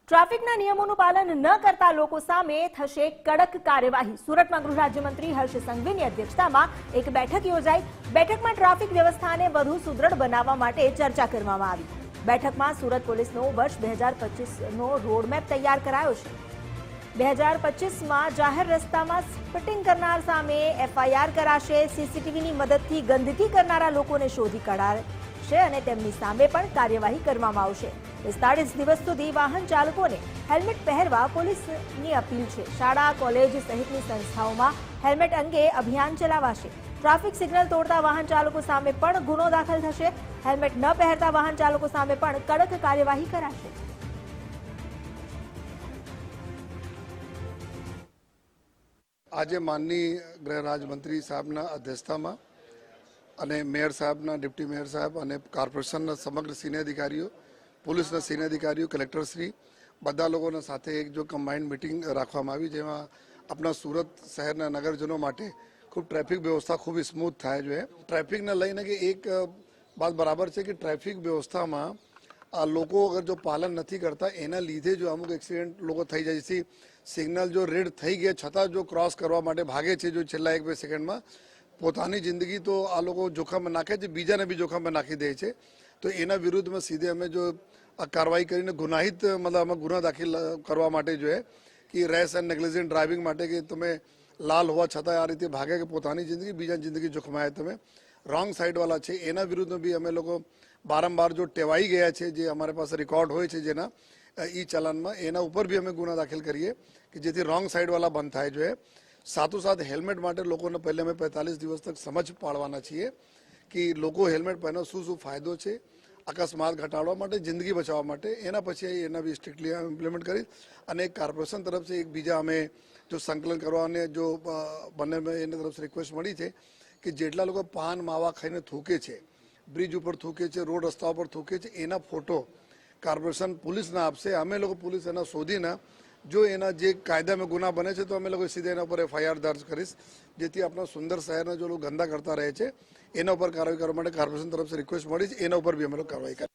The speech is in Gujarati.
ટ્રાફિકના નિયમોનું પાલન ન કરતા લોકો સામે થશે કડક કાર્યવાહી। સુરતમાં ગૃહ રાજ્યમંત્રી હર્ષ સંઘવીની અધ્યક્ષતામાં એક બેઠક યોજાઈ। બેઠકમાં ટ્રાફિક વ્યવસ્થાને વધુ સુદૃઢ બનાવવા માટે ચર્ચા કરવામાં આવી। બેઠકમાં સુરત પોલીસનો વર્ષ 2025નો રોડમેપ તૈયાર કરાયો છે। 2025માં જાહેર રસ્તામાં સ્પિટિંગ કરનાર સામે એફઆઈઆર કરાશે। સીસીટીવીની મદદથી ગંદકી કરનારા લોકોને શોધી કઢાશે અને તેમની સામે પણ કાર્યવાહી કરવામાં આવશે। 45 દિવસ સુધી વાહન ચાલકોને હેલ્મેટ પહેરવા પોલીસની અપીલ છે। શાળા, કોલેજ સહિતની સંસ્થાઓમાં હેલ્મેટ અંગે અભિયાન ચલાવાશે। ટ્રાફિક સિગ્નલ તોડતા વાહન ચાલકો સામે પણ ગુનો દાખલ થશે। હેલ્મેટ ન પહેરતા વાહન ચાલકો સામે પણ કડક કાર્યવાહી કરાશે। આજે માનनीय गृह राज्यमंत्री साहबना अध्यक्षताમાં અને મેયર સાહેબના, ડિપ્ટી મેયર સાહેબ અને કોર્પોરેશનના સમગ્ર સિનિયર અધિકારીઓ, પોલીસના સિનિયર અધિકારીઓ, કલેક્ટરશ્રી બધા લોકોના સાથે એક જો કમ્બાઇન્ડ મિટિંગ રાખવામાં આવી, જેમાં આપણા સુરત શહેરના નગરજનો માટે ખૂબ ટ્રાફિક વ્યવસ્થા ખૂબ સ્મૂથ થાય જોઈએ। ટ્રાફિકને લઈને કે એક વાત બરાબર છે કે ટ્રાફિક વ્યવસ્થામાં આ લોકો અગર જો પાલન નથી કરતા એના લીધે જો અમુક એક્સિડન્ટ લોકો થઈ જાય છે। સિગ્નલ જો રેડ થઈ ગયા છતાં જો ક્રોસ કરવા માટે ભાગે છે, જો છેલ્લા 1-2 સેકન્ડમાં પોતાની જિંદગી તો આ લોકો જોખમમાં નાખે છે, બીજાને બી જોખમમાં નાખી દે છે। તો એના વિરુદ્ધમાં સીધે અમે જો આ કાર્યવાહી કરીને ગુનાહિત મતલબ અમે ગુના દાખલ કરવા માટે જોઈએ કે રેસ એન્ડ નેગ્લિજન્ટ ડ્રાઇવિંગ માટે કે તમે લાલ હોવા છતાં આ રીતે ભાગે કે પોતાની જિંદગી બીજાની જિંદગી જોખમાય, તમે રોંગ સાઈડવાળા છે એના વિરુદ્ધમાં બી અમે લોકો વારંવાર જો ટેવાઈ ગયા છે, જે અમારી પાસે રેકોર્ડ હોય છે જેના ઈ ચલનમાં, એના ઉપર બી અમે ગુના દાખલ કરીએ કે જેથી રોંગ સાઈડવાળા બંધ થાય જોઈએ। સાથોસાથ હેલ્મેટ માટે લોકોને પહેલે અમે 45 દિવસ તક સમજ પાડવાના છીએ કે લોકો હેલ્મેટ પહેરવાનો શું ફાયદો છે, અકસ્માત ઘટાડવા માટે, જિંદગી બચાવવા માટે। એના પછી એના બી સ્ટ્રિક્ટલી ઇમ્પ્લિમેન્ટ કરી અને એક કોર્પોરેશન તરફથી એક બીજા અમે જો સંકલન કરવાને જો બંને એની તરફથી રિક્વેસ્ટ મળી છે કે જેટલા લોકો પાન માવા ખાઈને થૂકે છે, બ્રિજ ઉપર થૂકે છે, રોડ રસ્તા ઉપર થૂકે છે, એના ફોટો કોર્પોરેશન પોલીસને આપશે। અમે લોકો પોલીસ એના શોધીને જો એના જે કાયદામાં ગુના બને છે તો અમે લોકો સીધા એના ઉપર એફઆઈઆર દર્જ કરીશ, જેથી આપણા સુંદર શહેરના જો લોકો ગંદા કરતા રહે છે એના ઉપર કાર્યવાહી કરવા માટે કોર્પોરેશન તરફથી રિક્વેસ્ટ મળી છે, એના ઉપર બી અમે લોકો કાર્યવાહી કરીશું।